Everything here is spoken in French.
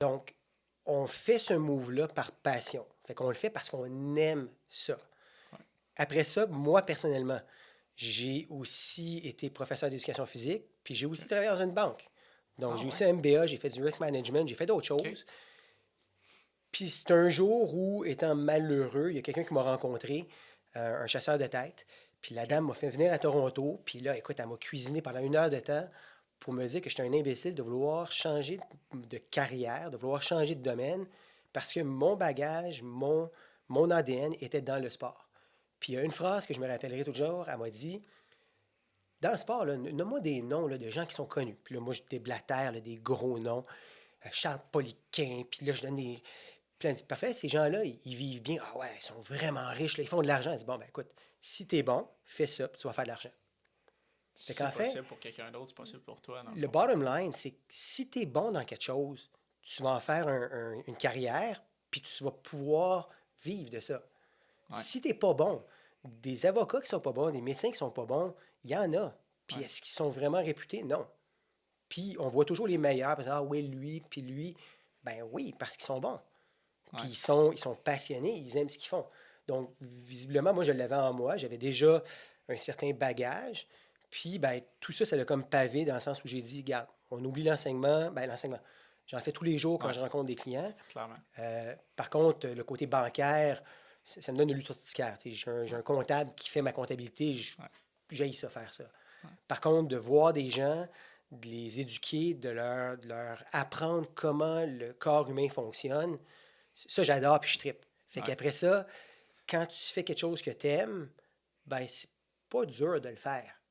Donc, on fait ce move-là par passion. Fait qu'on le fait parce qu'on aime ça. Ouais. Après ça, moi, personnellement, j'ai aussi été professeur d'éducation physique, puis j'ai aussi OK. travaillé dans une banque. Donc, Ah j'ai ouais. aussi un MBA, j'ai fait du risk management, j'ai fait d'autres OK. choses. Puis c'est un jour où, étant malheureux, il y a quelqu'un qui m'a rencontré, un chasseur de tête. Puis la OK. dame m'a fait venir à Toronto. Puis là, écoute, elle m'a cuisiné pendant 1 heure de temps pour me dire que j'étais un imbécile de vouloir changer de carrière, de vouloir changer de domaine, parce que mon bagage, mon ADN était dans le sport. Puis il y a une phrase que je me rappellerai toujours. Elle m'a dit, dans le sport, là, nomme-moi des noms là, de gens qui sont connus. Puis là, moi, je déblatère là, des gros noms. Charles Poliquin, puis là, je donne des. Puis elle dit, parfait, ces gens-là, ils vivent bien. Ah ouais, ils sont vraiment riches, là, ils font de l'argent. Elle dit, bon, ben écoute, si t'es bon, fais ça, puis tu vas faire de l'argent. Si Fait c'est qu'en fait, possible pour quelqu'un d'autre, c'est possible pour toi, dans le le fond. bottom line, c'est que si t'es bon dans quelque chose, tu vas en faire une carrière, puis tu vas pouvoir vivre de ça. Ouais. Si t'es pas bon, des avocats qui sont pas bons, des médecins qui sont pas bons, il y en a. Puis Ouais. est-ce qu'ils sont vraiment réputés? Non. Puis on voit toujours les meilleurs, parce que, ah oui, lui, puis lui. Ben oui, parce qu'ils sont bons. Puis Ouais. ils sont passionnés, ils aiment ce qu'ils font. Donc, visiblement, moi, je l'avais en moi. J'avais déjà un certain bagage. Puis, ben, tout ça, ça l'a comme pavé dans le sens où j'ai dit, regarde, on oublie l'enseignement. Ben, l'enseignement, j'en fais tous les jours quand Ouais. je rencontre des clients. Clairement. Par contre, le côté bancaire, ça me donne de l'urticaire. J'ai Ouais. un comptable qui fait ma comptabilité. Ouais. J'haïs ça faire ça. Ouais. Par contre, de voir des gens, de les éduquer, de leur apprendre comment le corps humain fonctionne, ça, j'adore, puis je trippe. Fait Ouais. qu'après ça, quand tu fais quelque chose que tu aimes, ben, c'est pas dur de le faire.